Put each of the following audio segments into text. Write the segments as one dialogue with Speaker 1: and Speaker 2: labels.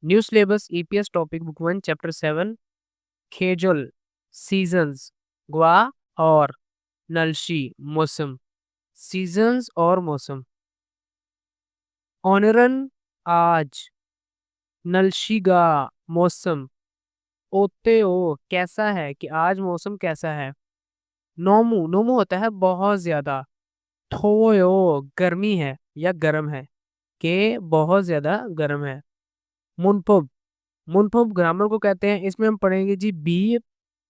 Speaker 1: New syllabus EPS topic book 1 chapter 7 खेजल seasons ग्वा और नलशी मौसम सीजन्स और मौसम ऑनरन आज नलशिगा मौसम ओते ओ कैसा है कि आज मौसम कैसा है। नोमू नोमू होता है बहुत ज्यादा। थोयो गर्मी है या गर्म है के बहुत ज्यादा गर्म है। मुनपब मुनपब ग्रामर को कहते हैं। इसमें हम पढ़ेंगे जी बी,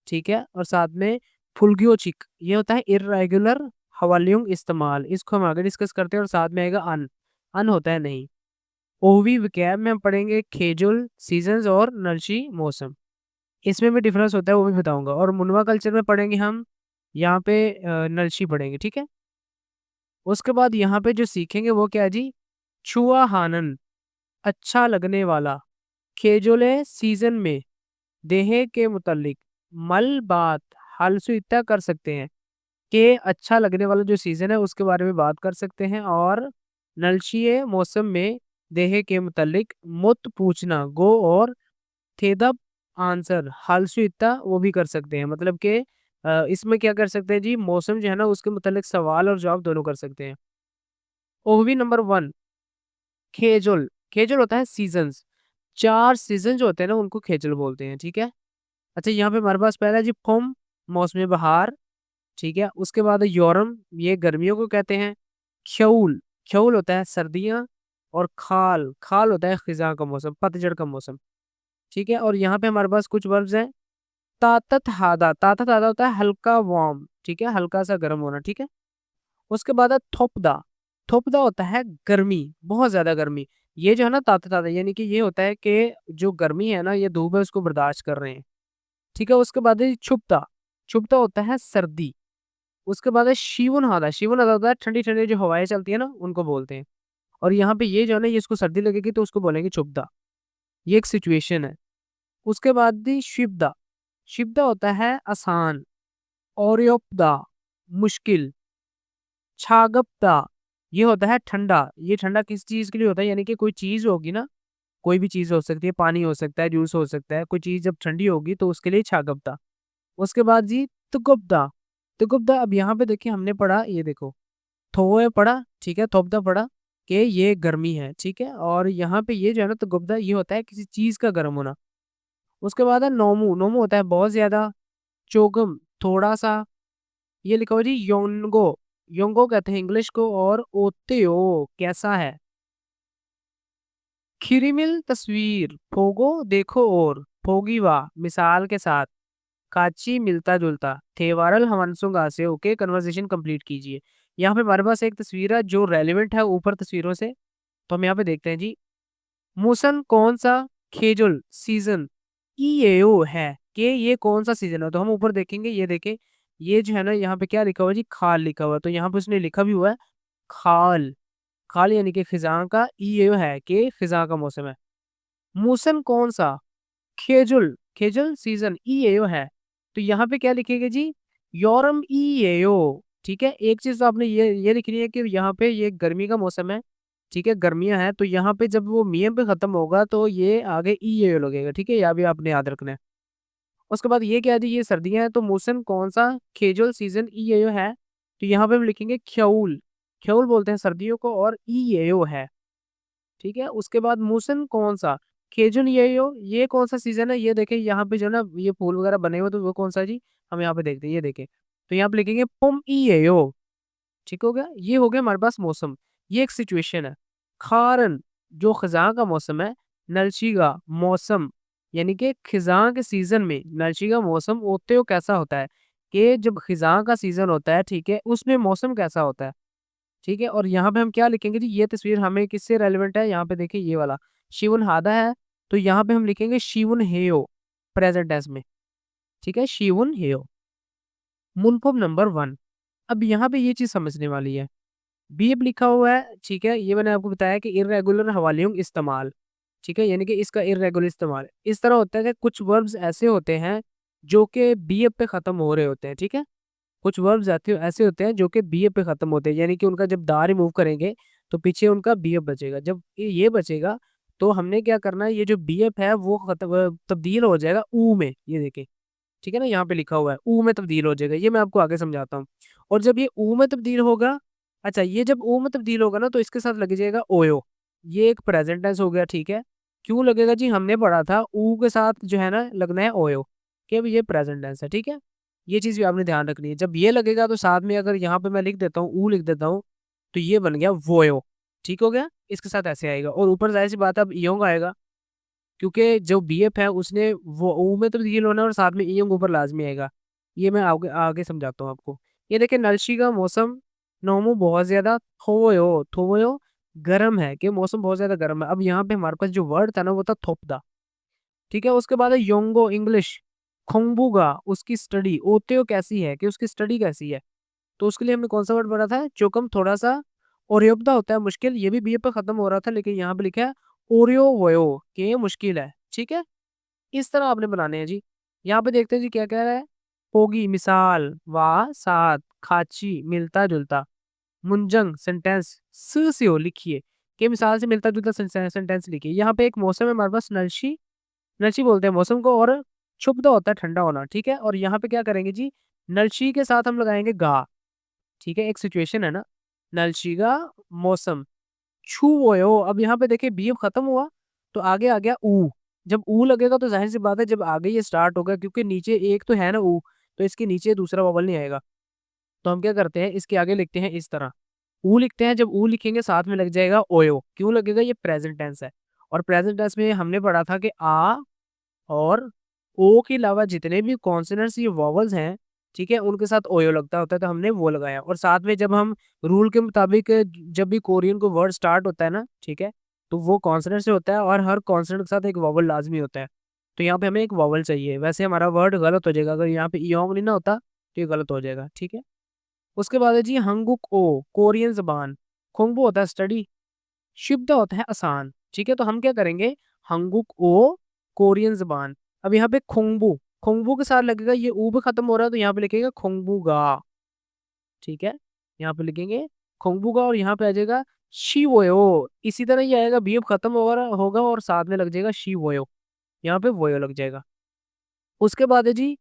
Speaker 1: ठीक है, और साथ में फुल्गियोचिक ये होता है इरेगुलर हवालियों इस्तेमाल, इसको हम आगे डिस्कस करते हैं। और साथ में आएगा अन, अन होता है नहीं। ओवी विकैब में हम पढ़ेंगे खेजुल सीजन्स और नलशी मौसम, इसमें भी डिफरेंस होता है वो भी बताऊंगा। और मुनवा कल्चर में पढ़ेंगे हम यहाँ पे नलशी पढ़ेंगे, ठीक है। उसके बाद यहाँ पे जो सीखेंगे वो क्या है जी, छुआ हानन अच्छा लगने वाला, खेजोले सीजन में देहे के मुतालिक मल बात हालसु इतना कर सकते हैं कि अच्छा लगने वाला जो सीजन है उसके बारे में बात कर सकते हैं। और नलशीय मौसम में देहे के मुतालिक मुत पूछना गो और थेदप आंसर हालसु इतना वो भी कर सकते हैं। मतलब कि इसमें क्या कर सकते हैं जी, मौसम जो है ना उसके मुतालिक सवाल और जवाब दोनों कर सकते हैं। ओवी नंबर 1 खेजुल, खेजुल होता है सीजन्स, 4 सीजन जो होते हैं ना उनको खेजुल बोलते हैं, ठीक है। अच्छा यहाँ पे हमारे पास पहला है जी फुम मौसमी बहार, ठीक है। उसके बाद है योरम, ये गर्मियों को कहते हैं। ख्यौल, ख्यौल होता है सर्दियां। और खाल, खाल होता है खिजा का मौसम, पतझड़ का मौसम, ठीक है। और यहाँ पे हमारे पास कुछ वर्ब्स हैं। तातत हादा, तातत हादा होता है हल्का वार्म, ठीक है, हल्का सा गर्म होना, ठीक है। उसके बाद है थोपदा, थोपदा होता है गर्मी, बहुत ज्यादा गर्मी। ये जो है ना तातत हादा यानी कि ये होता है कि जो गर्मी है ना ये धूप है उसको बर्दाश्त कर रहे हैं, ठीक है। उसके बाद है छुपता, छुपता होता है सर्दी। उसके बाद है शीवन हादा, शीवन हादा होता है ठंडी ठंडी जो हवाएं चलती है ना उनको बोलते हैं। और यहाँ पे ये जो है ना ये इसको सर्दी लगेगी तो उसको बोलेंगे छुपदा, ये एक सिचुएशन है। उसके बाद भी शिवदा, शिवदा होता है आसान। और मुश्किल। छागपता ये होता है ठंडा, ये ठंडा किस चीज के लिए होता है, यानी कि कोई चीज होगी ना, कोई भी चीज हो सकती है, पानी हो सकता है, जूस हो सकता है, कोई चीज जब ठंडी होगी तो उसके लिए छागपता। उसके बाद जी तुकुब्दा, तुकुब्दा अब यहाँ पे देखिए हमने पढ़ा, ये देखो थोए पढ़ा, ठीक है, थोपदा पढ़ा कि ये गर्मी है, ठीक है। और यहाँ पे ये जो है ना तुकुब्दा ये होता है किसी चीज का गर्म होना। उसके बाद है नोमू, नोमू होता है बहुत ज्यादा। चोगम थोड़ा सा, ये लिखा हुआ जी योंगो, योंगो कहते हैं इंग्लिश को। और ओतेओ कैसा है। खिरिमिल तस्वीर, फोगो देखो और फोगीवा मिसाल के साथ, काची मिलता जुलता, थेवारल हमानसुंगा से ओके कन्वर्सेशन कंप्लीट कीजिए। यहाँ पे हमारे पास एक तस्वीर है जो रेलिवेंट है ऊपर तस्वीरों से, तो हम यहाँ पे देखते हैं जी। मूसन कौन सा खेजुल सीजन ईएओ है, कि ये कौन सा सीजन है, तो हम ऊपर देखेंगे, ये देखें, ये जो है ना यहाँ पे क्या लिखा हुआ है जी, खाल लिखा हुआ है। तो यहाँ पे उसने लिखा भी हुआ है खाल, खाल यानी कि खिजा का, ईएओ है कि खिजा का मौसम है। मूसन कौन सा खेजुल, खेजुल सीजन ईएओ है, तो यहाँ पे क्या लिखेगा जी, योरम ईएओ, ठीक है। एक चीज तो आपने ये लिखनी है कि यहाँ पे ये गर्मी का मौसम है, ठीक है, गर्मियां हैं, तो यहाँ पे जब वो मियम पे खत्म होगा तो ये आगे ईएओ लगेगा, ठीक है, यह भी आपने याद रखना है। उसके बाद ये क्या है जी, ये सर्दियां हैं, तो मौसम कौन सा खेजुल सीजन ईएओ है, तो यहाँ पे हम लिखेंगे ख्यौल, ख्यौल बोलते हैं सर्दियों को, और ईएओ है, ठीक है। उसके बाद मूसन कौन सा खेजुन ये हो, ये कौन सा सीजन है, ये देखें यहाँ पे जो ना ये फूल वगैरह बने हुए तो वो कौन सा जी, हम यहाँ पे देखते हैं, ये देखें, तो यहाँ पे लिखेंगे पुम ई ये हो, ठीक हो गया। ये हो गया हमारे पास मौसम, ये एक सिचुएशन है। खारन जो खिजा का मौसम है, नलशी का मौसम यानी कि खिजा के सीजन में नलशी का मौसम होते हो कैसा होता है, कि जब खिजा का सीजन होता है, ठीक है, उसमें मौसम कैसा होता है, ठीक है। और यहाँ पे हम क्या लिखेंगे जी, ये तस्वीर हमें किससे रेलेवेंट है, यहाँ पे देखिए ये वाला शिवन हादा है, तो यहाँ पे हम लिखेंगे शिवन हेयो प्रेजेंट टेंस में, ठीक है, शिवन हेयो। मुनफब नंबर 1, अब यहाँ पे ये चीज समझने वाली है। बी अब लिखा हुआ है, ठीक है, ये मैंने आपको बताया कि इरेगुलर हवालियों इस्तेमाल, ठीक है, यानी कि इसका इरेगुलर इस्तेमाल इस तरह होता है कि कुछ वर्ब्स ऐसे होते हैं जो कि बी पे खत्म हो रहे होते हैं, ठीक है। कुछ वर्ब्स आते ऐसे होते हैं जो कि बी पे खत्म होते हैं, यानी कि उनका जब दा रिमूव करेंगे तो पीछे उनका बी बचेगा, जब ये बचेगा तो हमने क्या करना है, ये जो बीएफ है वो तब्दील हो जाएगा ऊ में, ये देखें, ठीक है ना, यहाँ पे लिखा हुआ है ऊ में तब्दील हो जाएगा, ये मैं आपको आगे समझाता हूँ। और जब ये ऊ में तब्दील होगा, अच्छा ये जब ऊ में तब्दील होगा ना तो इसके साथ लग जाएगा ओयो, ये एक प्रेजेंट टेंस हो गया, ठीक है। क्यों लगेगा जी, हमने पढ़ा था ऊ के साथ जो है ना लगना है ओयो, कि अब ये प्रेजेंट टेंस है, ठीक है। ये चीज भी आपने ध्यान रखनी है, जब ये लगेगा तो साथ में अगर यहाँ पे मैं लिख देता हूँ ऊ लिख देता हूँ, तो ये बन गया वोयो, ठीक हो गया, इसके साथ ऐसे आएगा। और ऊपर जाहिर सी बात है अब इयोंग आएगा, क्योंकि जो बीएफ है उसने वो ऊ में तब्दील होना है और साथ में इयोंग ऊपर लाजमी आएगा। ये मैं आगे आगे समझाता हूँ आपको। ये देखिए नलशी का मौसम नोमू बहुत ज्यादा थोयो थोयो गर्म है, कि मौसम बहुत ज्यादा गर्म है। अब यहाँ पे हमारे पास जो वर्ड था ना वो था थोपदा, ठीक है। उसके बाद है योंगो इंग्लिश, खोंगबुगा उसकी स्टडी, ओतेयो कैसी है, कि उसकी स्टडी कैसी है। तो उसके लिए हमने कौन सा वर्ड पढ़ा था, चोकम थोड़ा सा, और योबदा होता है मुश्किल, ये भी बी पे खत्म हो रहा था लेकिन यहाँ पे लिखा है ओरियो वयो, कि ये मुश्किल है, ठीक है। इस तरह आपने बनाने हैं जी। यहाँ पे देखते हैं जी क्या कह रहा है, होगी मिसाल, वाह साथ, खाची मिलता जुलता, मुंजंग सेंटेंस सियो लिखिए, कि मिसाल से मिलता जुलता सेंटेंस लिखिए। यहाँ पे एक मौसम है हमारे पास नलशी, नलशी बोलते हैं मौसम को, और शुभदा होता है ठंडा होना, ठीक है। और यहाँ पे क्या करेंगे जी, नलशी के साथ हम लगाएंगे गा, ठीक है, एक सिचुएशन है ना, नलशी का मौसम छू वो, अब यहाँ पे देखिए बी खत्म हुआ तो आगे आ गया ऊ। जब ऊ लगेगा तो जाहिर सी बात है जब आगे ये स्टार्ट होगा, क्योंकि नीचे एक तो है ना ऊ, तो इसके नीचे दूसरा बबल नहीं आएगा। तो हम क्या करते हैं, इसके आगे लिखते हैं इस तरह, ऊ लिखते हैं। जब ऊ लिखेंगे साथ में लग जाएगा ओयो, क्यों लगेगा, ये प्रेजेंट टेंस है। और प्रेजेंट टेंस में हमने पढ़ा था कि आ और ओ के अलावा जितने भी कॉन्सोनेंट्स ये वॉवल्स हैं, ठीक है, उनके साथ ओयो लगता होता है, तो हमने वो लगाया। और साथ में जब हम रूल के मुताबिक जब भी कोरियन को वर्ड स्टार्ट होता है ना, ठीक है, तो वो कॉन्सोनेंट से होता है और हर कॉन्सोनेंट के साथ एक वॉवल लाजमी होता है। तो यहाँ पे हमें एक वॉवल चाहिए, वैसे हमारा वर्ड गलत हो जाएगा अगर यहाँ पे इयोंग नहीं ना होता, तो ये गलत हो जाएगा, ठीक है। उसके बाद है जी हंगुक ओ, कोरियन जबान, खोंगबो होता है स्टडी, शिब्दा होता है आसान, ठीक है। तो हम क्या करेंगे, हंगुक ओ कोरियन जबान, अब यहाँ पे खोंगबू, खोंगबू के साथ लगेगा, ये ऊ पे खत्म हो रहा है तो यहाँ पे लिखेगा खोंगबूगा, ठीक है। यहाँ पे लिखेंगे खोंगबूगा और यहाँ पे आ जाएगा शी वोयो, इसी तरह ही आएगा, बी खत्म होगा होगा और साथ में लग जाएगा शी वोयो, यहाँ पे वोयो लग जाएगा। उसके बाद है जी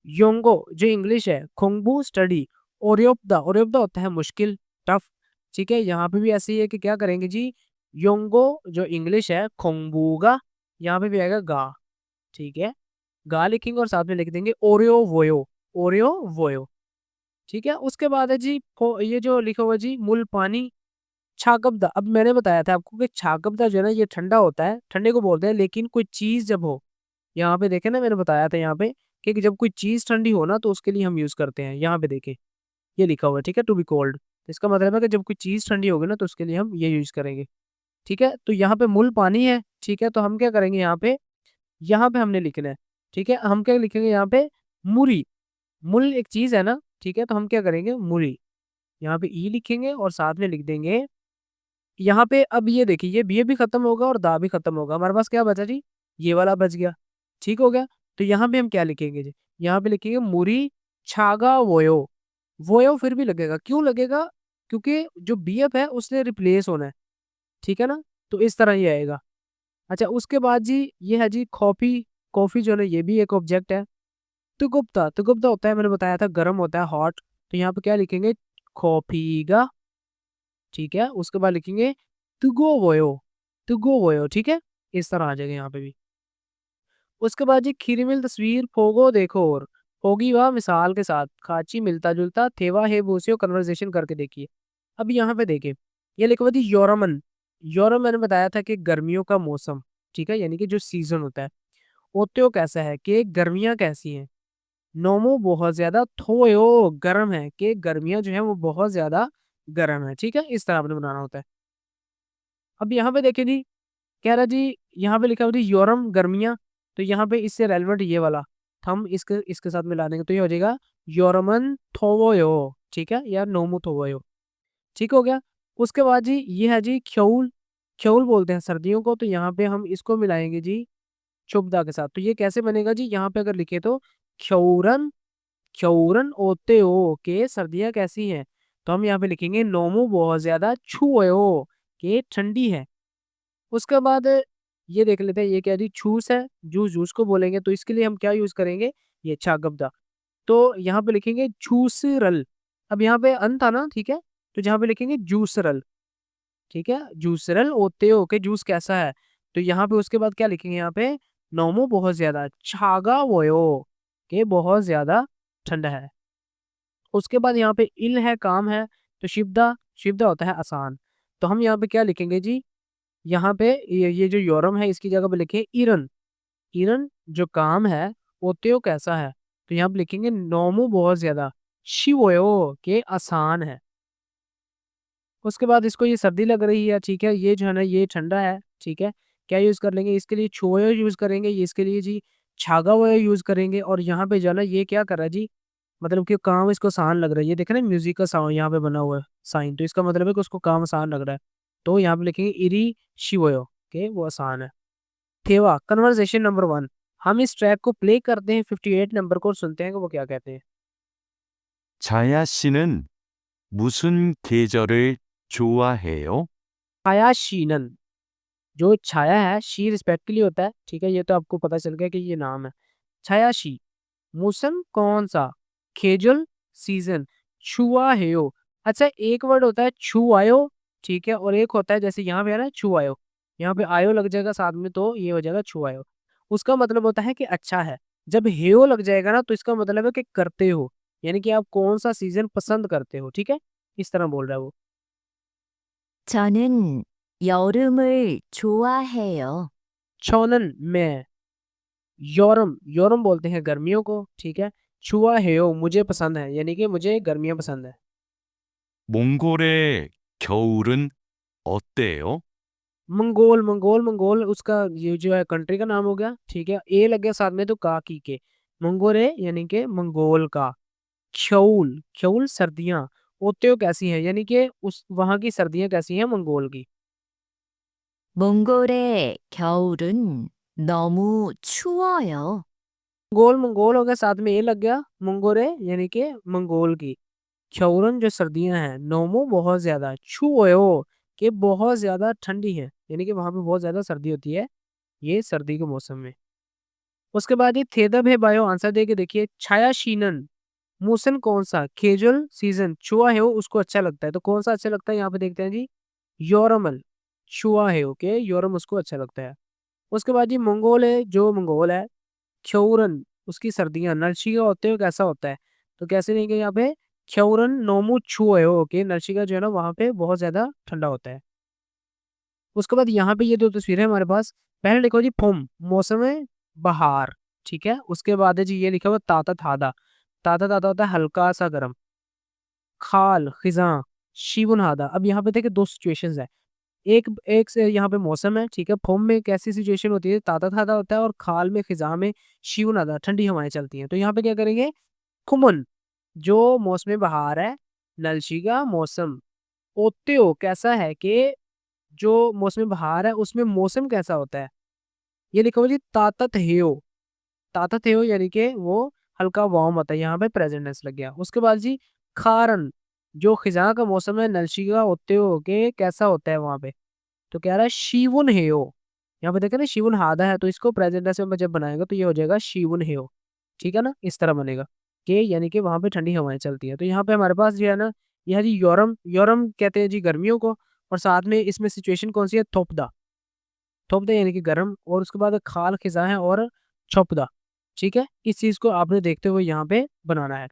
Speaker 1: योंगो जो इंग्लिश है, खोंगबू स्टडी, ओरियोपदा, ओरियोपदा होता है मुश्किल, टफ, ठीक है। यहाँ पे भी ऐसे ही है कि क्या करेंगे जी, योंगो जो इंग्लिश है, खोंगबूगा, यहाँ पे भी आएगा गा, ठीक है, गा लिखेंगे और साथ में लिख देंगे ओरियो वोयो, ओरियो वोयो, ठीक है। उसके बाद है जी ये जो लिखा हुआ है जी मुल पानी छाकबदा, अब मैंने बताया था आपको कि छाकबदा जो है ना ये ठंडा होता है, ठंडे को बोलते हैं, लेकिन कोई चीज जब हो, यहाँ पे देखे ना मैंने बताया था यहाँ पे कि जब कोई चीज ठंडी हो ना तो उसके लिए हम यूज करते हैं। यहाँ पे देखे ये लिखा हुआ है, ठीक है, टू बी कोल्ड, तो इसका मतलब है कि जब कोई चीज ठंडी होगी ना तो उसके लिए हम ये यूज करेंगे, ठीक है। तो यहाँ पे मूल पानी है, ठीक है, तो हम क्या करेंगे यहाँ पे हमने लिखना है, ठीक है। हम क्या लिखेंगे यहाँ पे मुरी, मूल एक चीज है ना, ठीक है, तो हम क्या करेंगे मुरी, यहाँ पे ई लिखेंगे और साथ में लिख देंगे यहाँ पे। अब ये देखिए ये बी भी खत्म होगा और दा भी खत्म होगा, हमारे पास क्या बचा जी, ये वाला बच गया, ठीक हो गया। तो यहाँ पे हम क्या लिखेंगे जी, यहाँ पे लिखेंगे मुरी छागा वोयो, वोयो फिर भी लगेगा, क्यों लगेगा, क्योंकि जो बीएफ है उसने रिप्लेस होना है, ठीक है ना, तो इस तरह ही आएगा। अच्छा उसके बाद जी ये है जी कॉफी, कॉफी जो है ये भी एक ऑब्जेक्ट है। तुगुप्ता, तुगुप्ता होता है मैंने बताया था गर्म होता है हॉट, तो यहाँ पे क्या लिखेंगे कॉफीगा, ठीक है। उसके बाद लिखेंगे तुगो वोयो, तुगो वोयो, ठीक है, इस तरह आ जाएगा यहाँ पे भी। उसके बाद जी खिरमिल तस्वीर फोगो देखो, और होगी वह मिसाल के साथ, खाची मिलता जुलता, थेवा है बूसियो कन्वर्सेशन करके देखिए। अब यहाँ पे देखिए ये लिखा हुआ थी योरमन, योरम मैंने बताया था कि गर्मियों का मौसम, ठीक है, यानी कि जो सीजन होता है। ओत्यो कैसा है, कि गर्मियां कैसी हैं, नोमो बहुत ज्यादा, थोयो गर्म है, कि गर्मियां जो है वो बहुत ज्यादा गर्म है, ठीक है, इस तरह आपने बनाना होता है। अब यहाँ पे देखिए जी कह रहा जी, यहाँ पे लिखा हुआ थी योरम गर्मियां, तो यहाँ पे इससे रेलेवेंट ये वाला थम इसके इसके साथ मिला देंगे तो ये हो जाएगा योरमन थोवोयो, ठीक है, या नोमो थोवोयो, ठीक हो गया। उसके बाद जी ये है जी ख्योल, ख्योल बोलते हैं सर्दियों को, तो यहाँ पे हम इसको मिलाएंगे जी शुभदा के साथ। तो ये कैसे बनेगा जी, यहाँ पे अगर लिखे तो ख्यौरन, ख्यौरन ओते हो के सर्दियाँ कैसी हैं, तो हम यहाँ पे लिखेंगे नोमो बहुत ज्यादा छुओ के ठंडी है। उसके बाद ये देख लेते हैं ये क्या जी छूस है, जूस को बोलेंगे तो इसके लिए हम क्या यूज़ करेंगे ये छागब्दा। तो यहाँ पे लिखेंगे जूसरल। अब यहाँ पे अन था ना, ठीक है? तो जहाँ पे लिखेंगे जूसरल, ठीक है? जूसरल ओते ओके जूस कैसा है? तो यहाँ पे उसके बाद क्या लिखेंगे यहाँ पे नोमो बहुत ज़्यादा, छागावयो के बहुत ज़्यादा ठंडा है। उसके बाद यहाँ पे इल है काम है, तो शिब्दा होता है आसान। तो हम यहाँ पे क्या लिखेंगे जी? यहाँ पे ये जो योरम है इसकी जगह पे लिखे इरन। इरन जो काम है, ओतेयो कैसा है? तो यहाँ पे लिखेंगे नोमो बहुत ज़्यादा, शिवोयो के आसान है। उसके बाद इसको ये सर्दी लग रही है, ठीक है? ये जो है ना ये ठंडा है, ठीक है? क्या यूज़ कर लेंगे इसके लिए छोयो यूज़ करेंगे, ये इसके लिए जी छागावयो यूज़ करेंगे और यहाँ पे जो है ना ये क्या कर रहा है जी मतलब कि काम इसको आसान लग रहा है। ये देखें ना म्यूज़िक का साउंड यहाँ पे बना हुआ है साइन, तो इसका मतलब है कि उसको काम आसान लग रहा है। तो यहाँ पे लिखेंगे इरी शिवोयो के वो आसान है। थेवा कन्वर्सेशन नंबर 1 हम इस ट्रैक को प्ले करते हैं 58 नंबर को और सुनते हैं कि वो क्या कहते हैं।
Speaker 2: 자야 씨는 무슨 계절을 좋아해요?
Speaker 1: छाया शीनन जो छाया है शी रिस्पेक्ट के लिए होता है, ठीक है? ये तो आपको पता चल गया कि ये नाम है। छाया शी मौसम कौन सा? खेजुल सीजन छुआ हेयो। अच्छा एक वर्ड होता है छुआयो, ठीक है? और एक होता है जैसे यहाँ पे है ना छुआयो, यहाँ पे आयो लग जाएगा साथ में तो ये हो जाएगा छुआयो। उसका मतलब होता है कि अच्छा है। जब हेयो लग जाएगा ना तो इसका मतलब है कि करते हो, यानी कि आप कौन सा सीजन पसंद करते हो, ठीक है? इस तरह बोल रहा है वो।
Speaker 3: 저는 여름을 좋아해요.
Speaker 1: छोनन में योरम योरम बोलते हैं गर्मियों को, ठीक है? छुआ हेयो मुझे पसंद है, यानी कि मुझे गर्मियां पसंद है।
Speaker 2: 몽골의 겨울은 어때요?
Speaker 1: मंगोल उसका ये जो है कंट्री का नाम हो गया, ठीक है? ए लग गया साथ में तो का की के मंगोरे यानी कि मंगोल का। ख्यौल ख्यौल सर्दियां ओत्यो कैसी है, यानी कि उस वहां की सर्दियां कैसी हैं मंगोल की।
Speaker 3: 몽골의 겨울은 너무 추워요.
Speaker 1: मंगोल हो गया साथ में ए लग गया मंगोरे यानी कि मंगोल की। ख्यौरन जो सर्दियां हैं नोमो बहुत ज्यादा छुओयो के बहुत ज्यादा ठंडी है, यानी कि वहां पे बहुत ज्यादा सर्दी होती है ये सर्दी के मौसम में। उसके बाद ये थेदब है बायो आंसर दे के देखिए छाया शीनन मौसम कौन सा केजुअल सीजन छुआ है वो उसको अच्छा लगता है, तो कौन सा अच्छा लगता है यहाँ पे देखते हैं जी योरमल छुआ है ओके योरम उसको अच्छा लगता है। उसके बाद जी मंगोल है जो मंगोल है ख्यौरन उसकी सर्दियां नलशिका होते हो कैसा होता है, तो कैसे नहीं कि यहाँ पे ख्यौरन नोमू छुए हो ओके नलशिका जो है ना वहाँ पे बहुत ज्यादा ठंडा होता है। उसके बाद यहाँ पे ये दो तस्वीरें हमारे पास। पहले लिखो जी फुम मौसम है बहार, ठीक है? उसके बाद है जी ये लिखा हुआ ताता थादा, ताता ताता होता है हल्का सा गर्म। खाल खिजा शिवन हादा। अब यहाँ पे देखिए दो सिचुएशंस है, एक एक से यहाँ पे मौसम है, ठीक है? फुम में कैसी सिचुएशन होती है ताता थादा होता है और खाल में खिजा में शिवन हादा ठंडी हवाएं चलती हैं। तो यहाँ पे क्या करेंगे खुमन जो मौसम बहार है नलशी का मौसम ओत्यो कैसा है कि जो मौसम बहार है उसमें मौसम कैसा होता है, ये लिखो जी तातत हेयो यानी कि वो हल्का वार्म होता है, यहाँ पे प्रेजेंटेंस लग गया। उसके बाद जी खारन जो खिजा का मौसम है नलशी का होते हो के कैसा होता है वहां पे, तो कह रहा है शीवन हेयो। यहाँ पे देखे ना शिवन हादा है तो इसको प्रेजेंटेंस में जब बनाएगा तो ये हो जाएगा शीवन हेयो, ठीक है ना? इस तरह बनेगा कि यानी कि वहां पे ठंडी हवाएं चलती है। तो यहाँ पे हमारे पास जो है ना यह जी योरम योरम कहते हैं जी गर्मियों को, और साथ में इसमें सिचुएशन कौन सी है थोपदा, थोपदा यानी कि गर्म, और उसके बाद खाल खिजा है और छोपदा, ठीक है? इस चीज को आपने देखते हुए यहाँ पे बनाना है।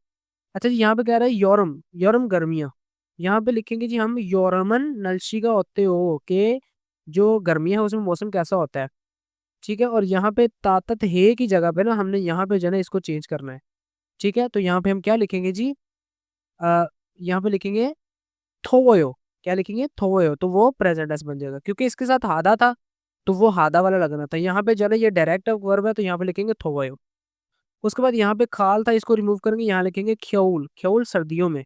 Speaker 1: अच्छा जी यहाँ पे कह रहा है योरम योरम गर्मियाँ, यहाँ पे लिखेंगे जी हम योरमन नलशी का होते हो के जो गर्मियाँ है उसमें मौसम कैसा होता है, ठीक है? और यहाँ पे ताकत है की जगह पे ना हमने यहाँ पे जो है ना इसको चेंज करना है, ठीक है? तो यहाँ पे हम क्या लिखेंगे जी यहाँ पे लिखेंगे थोवयो, क्या लिखेंगे थोवयो, तो वो प्रेजेंट टेंस बन जाएगा क्योंकि इसके साथ हादा था तो वो हादा वाला लगना था। यहाँ पे जो है ना ये डायरेक्ट वर्ब है तो यहाँ पे लिखेंगे थोवयो। उसके बाद यहाँ पे खाल था इसको रिमूव करेंगे, यहाँ लिखेंगे ख्यौल ख्यौल सर्दियों में।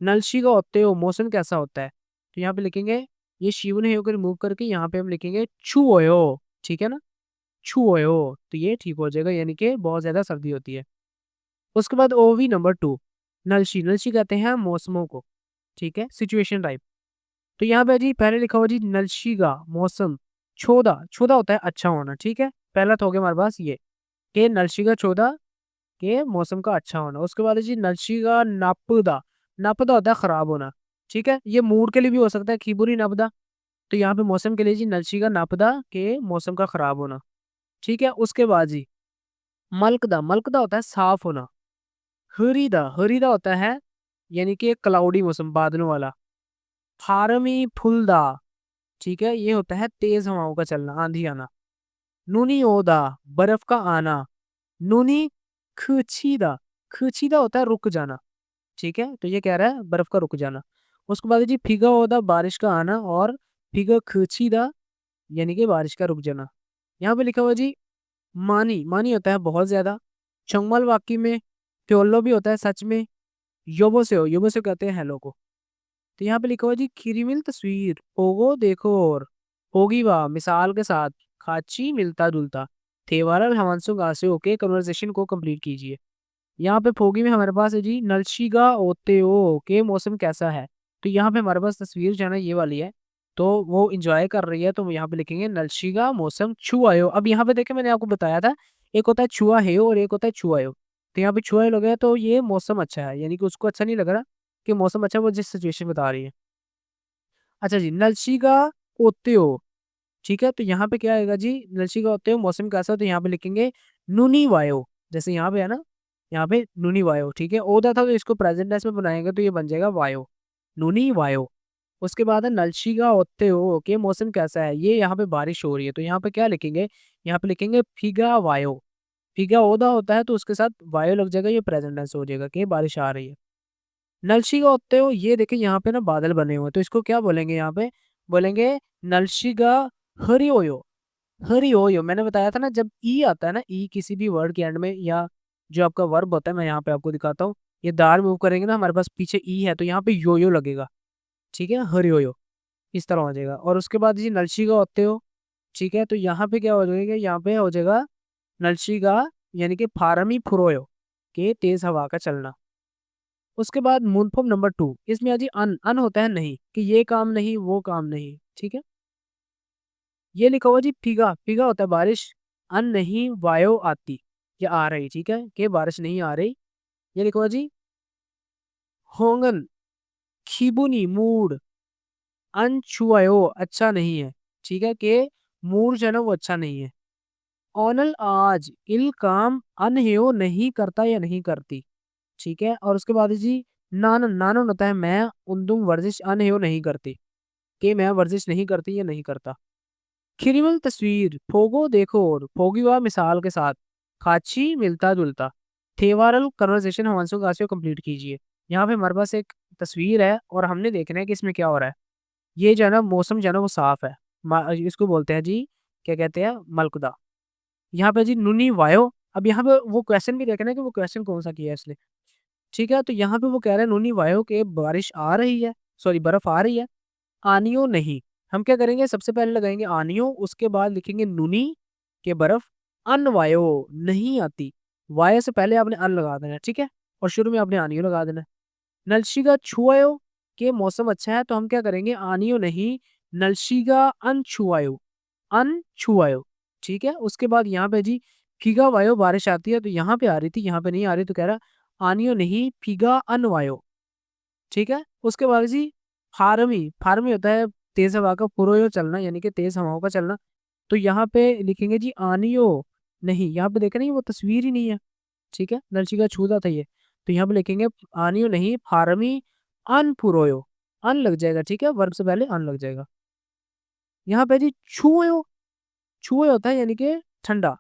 Speaker 1: नलशी का होते हो मौसम कैसा होता है, तो यहाँ पे लिखेंगे ये शिवन है को रिमूव करके यहाँ पे हम लिखेंगे छुओयो, ठीक है ना? छुओयो तो ये ठीक हो जाएगा, यानी कि बहुत ज्यादा सर्दी होती है। उसके बाद ओवी नंबर 2 नलशी नलशी कहते हैं मौसमों को, ठीक है? Situation type. तो यहाँ पे जी पहले लिखा हुआ जी नलशी का मौसम छोदा, छोदा होता है अच्छा होना, ठीक है? पहला तो हो गया हमारे पास ये, कि नलशिगा छोदा के मौसम का अच्छा होना। उसके बाद है जी नलशिगा नापदा, नापदा होता है खराब होना, ठीक है? ये मूड के लिए भी हो सकता है, खिबुरी नापदा। तो यहाँ पे मौसम के लिए जी नलशिगा नापदा के मौसम का खराब होना, ठीक है? उसके बाद जी मलकदा, मलकदा होता है साफ होना। हरीदा, हरीदा होता है यानी कि क्लाउडी मौसम, बादलों वाला। फारमी फुलदा, ठीक है? ये होता है तेज हवाओं का चलना, आंधी आना। नूनी ओदा, बर्फ का आना। नूनी खचीदा, खचीदा होता है रुक जाना, ठीक है? तो ये कह रहा है बर्फ का रुक जाना। उसके बाद है जी फिगा ओदा, बारिश का आना। और फिगा खचीदा यानी कि बारिश का रुक जाना। यहाँ पे लिखा हुआ जी मानी, मानी होता है बहुत ज्यादा। चंगमल वाक्य में त्योलो भी होता है सच में। योबो से कहते हैं हेलो को। तो यहाँ पे लिखा हुआ जी खिरिमिल तस्वीर, पोगो देखो और होगी वाह मिसाल के साथ, खाची मिलता जुलता, थेवारल हमांसो गासे के कन्वर्सेशन को कंप्लीट कीजिए। यहाँ पे फोगी में हमारे पास है जी नलशिगा ओते ओ के मौसम कैसा है। तो यहाँ पे हमारे पास तस्वीर जो है ना ये वाली है, तो वो इंजॉय कर रही है, तो यहाँ पे लिखेंगे नलशिगा मौसम छुआयो। अब यहाँ पे देखे मैंने आपको बताया था, एक होता है छुआ है और एक होता है छुआयो। तो यहाँ पे छुआयो लग गया तो ये मौसम अच्छा है, यानी कि उसको अच्छा नहीं लग रहा कि मौसम अच्छा है, वो जिस सिचुएशन बता रही है। अच्छा जी नलशिगा ओते हो, ठीक है? तो यहाँ पे क्या आएगा जी नलशिगा ओते हो मौसम कैसा हो, तो यहाँ पे लिखेंगे नुनी वायो, जैसे यहाँ पे है ना, यहाँ पे नुनी वायो, ठीक है? ओदा था तो इसको प्रेजेंट टेंस में बनाएंगे तो ये बन जाएगा वायो, नुनी वायो। उसके बाद है नलशिगा ओते हो के मौसम कैसा है, ये यहाँ पे बारिश हो रही है, तो यहाँ पे क्या लिखेंगे, यहाँ पे लिखेंगे फिगा वायो। फिगा ओदा होता है तो उसके साथ वायो लग जाएगा, ये प्रेजेंट टेंस हो जाएगा कि बारिश आ रही है। नलशिगा होते हो, ये देखिए यहाँ पे ना बादल बने हुए हैं, तो इसको क्या बोलेंगे, यहाँ पे बोलेंगे नलशिगा हरी ओयो। हरी ओयो, मैंने बताया था ना जब ई आता है ना, ई किसी भी वर्ड के एंड में, या जो आपका वर्ब होता है, मैं यहाँ पे आपको दिखाता हूँ, ये दार मूव करेंगे ना हमारे पास पीछे ई है, तो यहाँ पे यो लगेगा, ठीक है? हरी ओयो इस तरह हो जाएगा। और उसके बाद जी नलशिगा होते हो, ठीक है? तो यहाँ पे क्या हो जाएगा, यहाँ पे हो जाएगा नलशिगा यानी कि फारमी फुरोयो के तेज हवा का चलना। उसके बाद मूनफॉर्म नंबर 2, इसमें अजी अन, अन होता है नहीं, कि ये काम नहीं वो काम नहीं, ठीक है? ये लिखा हुआ जी फिगा, फिगा होता है बारिश। अन नहीं वायो आती, ये आ रही, ठीक है? कि बारिश नहीं आ रही। ये लिखा हुआ जी होंगन खिबुनी मूड, अनछुआयो अच्छा नहीं है, ठीक है? कि मूड जो है ना वो अच्छा नहीं है। ओनल आज इल काम अनहेयो नहीं करता या नहीं करती, ठीक है? और उसके बाद है जी नानन, नानन होता है मैं उन्दुम वर्जिश अनहेयो नहीं करती, कि मैं वर्जिश नहीं करती या नहीं करता। खिरिमल तस्वीर, फोगो देखो और फोगीवा मिसाल के साथ, खाची मिलता जुलता, थेवारल कन्वर्सेशन हमांसो गासियो कंप्लीट कीजिए। यहाँ पे हमारे पास एक तस्वीर है और हमने देखना है कि इसमें क्या हो रहा है। ये जो है ना मौसम जो है ना वो साफ है, इसको बोलते हैं जी क्या कहते हैं, मलकदा। यहाँ पे जी नुनी वायो। अब यहाँ पे वो क्वेश्चन भी देखना है कि वो क्वेश्चन कौन सा किया है इसने, ठीक है? तो यहाँ पे वो कह रहे हैं नुनी वायो के बारिश आ रही है, सॉरी बर्फ आ रही है। आनियो नहीं, हम क्या करेंगे सबसे पहले लगाएंगे आनियो, उसके बाद लिखेंगे नुनी के बर्फ। अनवायो नहीं आती, वायो से पहले आपने अन लगा देना है, ठीक है? और शुरू में आपने आनियो लगा देना है। नलशिगा छुआयो के मौसम अच्छा है, तो हम क्या करेंगे आनियो नहीं, नलशिगा अनछुआयो, अनछुआयो, ठीक है? उसके बाद यहाँ पे जी फिगा वायो बारिश आती है, तो यहाँ पे आ रही थी यहाँ पे नहीं आ रही, तो कह रहा आनियो नहीं फिगा अनवायो, ठीक है? उसके बाद जी फार्मी, फार्मी होता है तेज हवा का पुरोयो चलना, यानी कि तेज हवाओं का चलना। तो यहाँ पे लिखेंगे जी आनियो नहीं, यहाँ पे देखे नहीं वो तस्वीर ही नहीं है, ठीक है? नलशिका छूता था ये, तो यहाँ पे लिखेंगे आनियो नहीं फार्मी अन पुरोयो, अन लग जाएगा, ठीक है? वर्ब से पहले अन लग जाएगा। यहाँ पे जी छुओयो, छुओ होता है यानी कि ठंडा,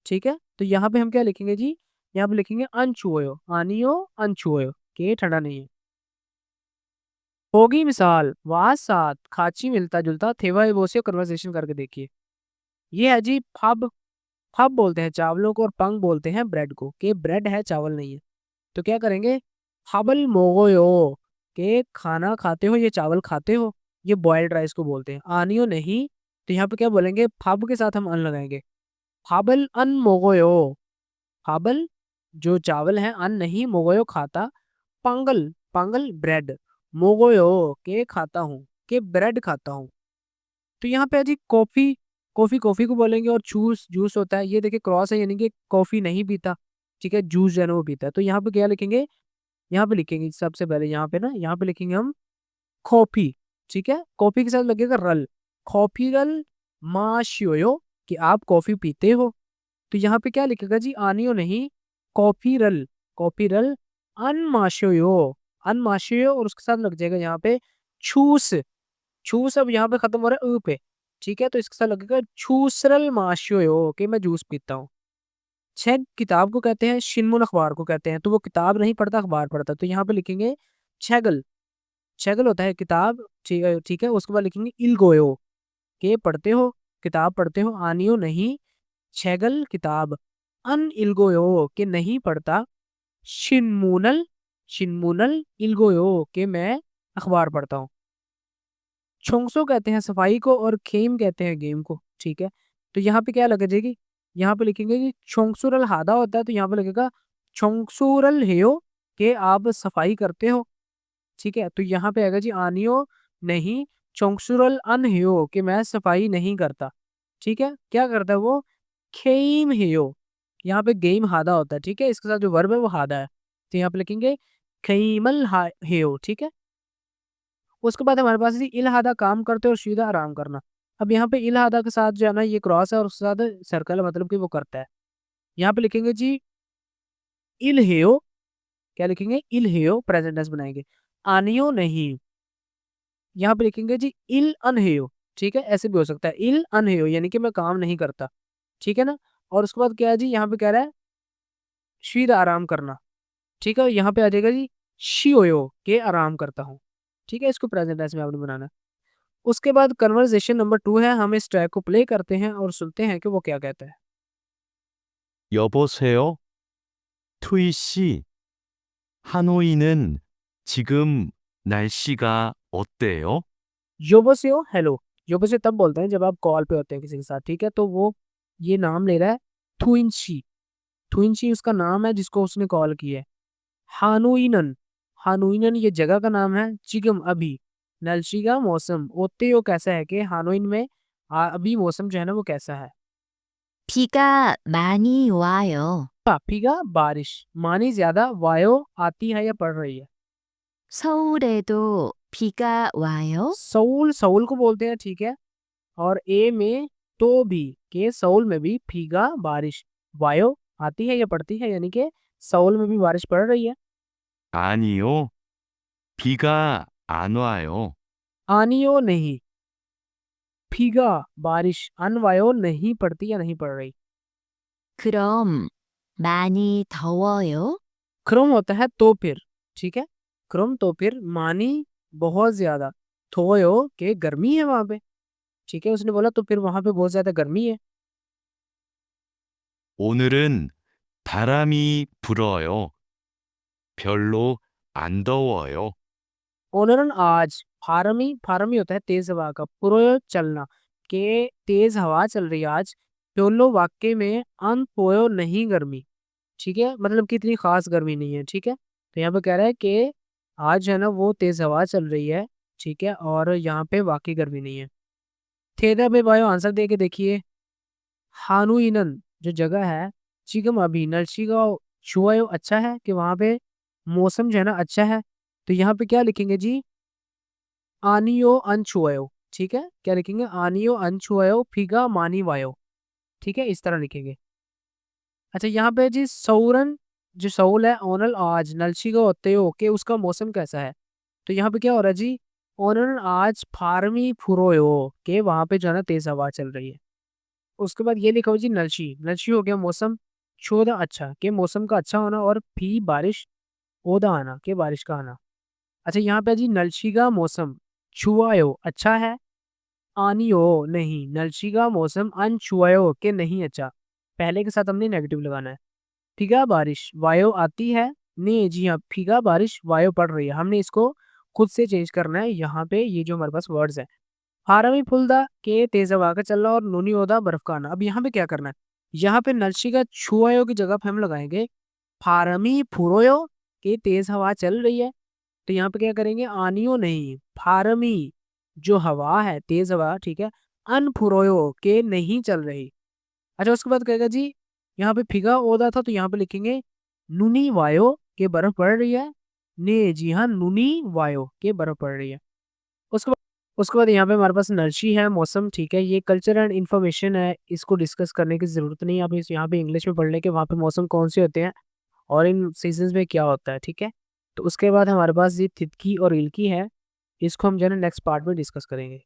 Speaker 1: ठीक है? तो यहाँ पे हम क्या लिखेंगे जी, यहाँ पे लिखेंगे अनछुओयो, आनियो अनछुओयो, कि ठंडा नहीं है। होगी मिसाल वाज साथ खाची मिलता जुलता थेवा एवो से कन्वर्सेशन करके देखिए। ये है जी फब, फब बोलते हैं चावलों को और पंग बोलते हैं ब्रेड को, कि ब्रेड है चावल नहीं है। तो क्या करेंगे, फबल मोगोयो के खाना खाते हो, ये चावल खाते हो, ये बॉइल्ड राइस को बोलते हैं। आनियो नहीं, तो यहाँ पे क्या बोलेंगे फब के साथ हम अन लगाएंगे, फाबल अन मोगोयो, फाबल जो चावल है, अन नहीं मोगोयो खाता, पंगल, पंगल ब्रेड, मोगोयो के खाता हूँ, के ब्रेड खाता हूँ। तो यहाँ पे है जी कॉफी, कॉफी कॉफी को बोलेंगे और जूस जूस होता है, ये देखिए क्रॉस है यानी कि कॉफी नहीं पीता, ठीक है, जूस जो है ना वो पीता है। तो यहाँ पे क्या लिखेंगे, यहाँ पे लिखेंगे सबसे पहले यहाँ पे ना, यहाँ पे लिखेंगे हम कॉफी, ठीक है, कॉफी के साथ लगेगा रल, कॉफी रल माशियो, कि आप कॉफी पीते हो। तो यहाँ पे क्या लिखेगा जी, आनियो नहीं, कॉफी रल अनमाशियो, अनमाशियो, और उसके साथ लग जाएगा यहाँ पे छूस, छूस अब यहाँ पे खत्म हो रहा है पे, ठीक है, तो इसके साथ लगेगा छूसरल माशियो, कि मैं जूस पीता हूँ। छह किताब को कहते हैं, शिनमुन अखबार को कहते हैं, तो वो किताब नहीं पढ़ता अखबार पढ़ता, तो यहाँ पे लिखेंगे छगल, छगल होता है किताब, ठीक है, उसके बाद लिखेंगे इलगोयो, के पढ़ते हो, किताब पढ़ते हो, आनियो नहीं, छगल किताब, अन इलगोयो के नहीं पढ़ता, शिनमुनल, शिनमुनल इलगोयो के मैं अखबार पढ़ता हूँ। छोंगसो कहते हैं सफाई को और खेम कहते हैं गेम को, ठीक है, तो यहाँ पे क्या लग जाएगी, यहाँ पे लिखेंगे कि छोंगसुरल हादा होता है, तो यहाँ पे लगेगा छोंगसुरल हेयो, के आप सफाई करते हो, ठीक है, तो यहाँ पे आएगा जी आनियो नहीं, चोंगसुरल अन हेयो, कि मैं सफाई नहीं करता, ठीक है, क्या करता है वो, खेम हेयो, यहाँ पे गेम हादा होता है, ठीक है, इसके साथ जो वर्ब है वो हादा है, तो यहाँ पे लिखेंगे खेमल हेयो, ठीक है। उसके बाद हमारे पास जी इलहादा काम करते और सीधा आराम करना। अब यहाँ पे इलहादा के साथ जो है ना ये क्रॉस है और उसके साथ सर्कल है, मतलब कि वो करता है। यहाँ पे लिखेंगे जी इलहेयो, क्या लिखेंगे, इलहेयो प्रेजेंट टेंस बनाएंगे, आनियो नहीं, यहाँ पे लिखेंगे जी इल अनहेयो, ठीक है, ऐसे भी हो सकता है इल अनहेयो यानी कि मैं काम नहीं करता, ठीक है ना। और उसके बाद क्या है जी, यहाँ पे कह रहा है शीद आराम करना, ठीक है, यहाँ पे आ जाएगा जी शियोयो, के आराम करता हूँ, ठीक है, इसको प्रेजेंट टेंस में आपने बनाना है। उसके बाद कन्वर्सेशन नंबर 2 है, हम इस ट्रैक को प्ले करते हैं और सुनते हैं कि वो क्या कहता है।
Speaker 2: 여보세요? 투이 씨, 하노이는 지금 날씨가 어때요?
Speaker 1: योबोसेओ हेलो, योबोसे तब बोलते हैं जब आप कॉल पे होते हैं किसी के साथ, ठीक है, तो वो ये नाम ले रहा है थुइनशी, थुइनशी उसका नाम है जिसको उसने कॉल की है। हानुइनन, हानुइनन ये जगह का नाम है, चिगम अभी, नलशी का मौसम, ओत्तेयो कैसा है, कि हानोइन में अभी मौसम जो है ना वो कैसा है।
Speaker 3: 비가 많이 와요.
Speaker 1: काफीगा बारिश, मानी ज्यादा, वायो आती है या पड़ रही है।
Speaker 3: 서울에도 비가 와요.
Speaker 1: सऊल, सऊल को बोलते हैं, ठीक है, और ए में तो भी, के सऊल में भी फीगा बारिश, वायो आती है या पड़ती है, यानी कि सऊल में भी बारिश पड़ रही है।
Speaker 2: 아니요, 비가 안 와요.
Speaker 1: आनियो नहीं, फीगा बारिश, अनवायो नहीं पड़ती या नहीं पड़ रही।
Speaker 3: 그럼 많이 더워요.
Speaker 1: क्रम होता है तो फिर, ठीक है, क्रम तो फिर, मानी बहुत ज्यादा, थोयो के गर्मी है वहां पे, ठीक है, उसने बोला तो फिर वहां पे बहुत ज्यादा गर्मी है।
Speaker 2: 오늘은 바람이 불어요. 별로 안 더워요.
Speaker 1: ओनरन आज, फारमी, फारमी होता है तेज हवा का, पुरो चलना, के तेज हवा चल रही है आज, प्योलो वाक्य में अन पोयो नहीं गर्मी, ठीक है, मतलब कि इतनी खास गर्मी नहीं है, ठीक है, तो यहाँ पे कह रहा है कि आज है ना वो तेज हवा चल रही है, ठीक है, और यहाँ पे वाकई गर्मी नहीं है। थेदा में बायो आंसर दे के देखिए, हानुइनन जो जगह है, चिगम अभी नलशिगा छुआयो अच्छा है, कि वहां पे मौसम जो है ना अच्छा है, तो यहाँ पे क्या लिखेंगे जी, आनियो अनछुआयो, ठीक है, क्या लिखेंगे, आनियो अनछुआयो फिगा मानी वायो, ठीक है, इस तरह लिखेंगे। अच्छा यहाँ पे जी सौरन, जो सौल है ओनल आज, नलशिगा होते हो के उसका मौसम कैसा है, तो यहाँ पे क्या हो रहा है जी, ओनल आज फार्मी फुरोयो, के वहां पे जो है ना तेज हवा चल रही है। उसके बाद ये लिखा हो जी नलशी, नलशी हो गया मौसम, शोधा अच्छा, के मौसम का अच्छा होना, और फी बारिश, ओदा आना, के बारिश का आना। अच्छा यहाँ पे जी नलशी का मौसम, छुआयो अच्छा है, आनियो नहीं, नलशी का मौसम अनछुआयो के नहीं अच्छा, पहले के साथ हमने नेगेटिव लगाना है। फिगा बारिश, वायो आती है, ने जी हाँ, फिगा बारिश वायो पड़ रही है, हमने इसको खुद से चेंज करना है, यहाँ पे ये जो हमारे पास वर्ड्स है, हारमी फुलदा के तेज हवा का चलना और नूनी ओदा बर्फ का आना। अब यहाँ पे क्या करना है, यहाँ पे नलशी का छुआयो की जगह पे हम लगाएंगे फारमी फुरोयो, के तेज हवा चल रही है, तो यहाँ पे क्या करेंगे, आनियो नहीं, फारमी जो हवा है तेज हवा, ठीक है, अनफुरोयो के नहीं चल रही। अच्छा उसके बाद कहेगा जी यहाँ पे फिगा ओदा था तो यहाँ पे लिखेंगे नुनी वायो के बर्फ पड़ रही है। ने जी हाँ नुनी वायो के बर्फ पड़ रही है। उसके बाद यहाँ पे हमारे पास नर्शी है मौसम ठीक है। ये कल्चर एंड इन्फॉर्मेशन है, इसको डिस्कस करने की ज़रूरत नहीं है। आप इस यहाँ पे इंग्लिश में पढ़ लें कि वहाँ पे मौसम कौन से होते हैं और इन सीजन्स में क्या होता है ठीक है। तो उसके बाद हमारे पास ये थितकी और इल्की है, इसको हम जो है नेक्स्ट पार्ट में डिस्कस करेंगे।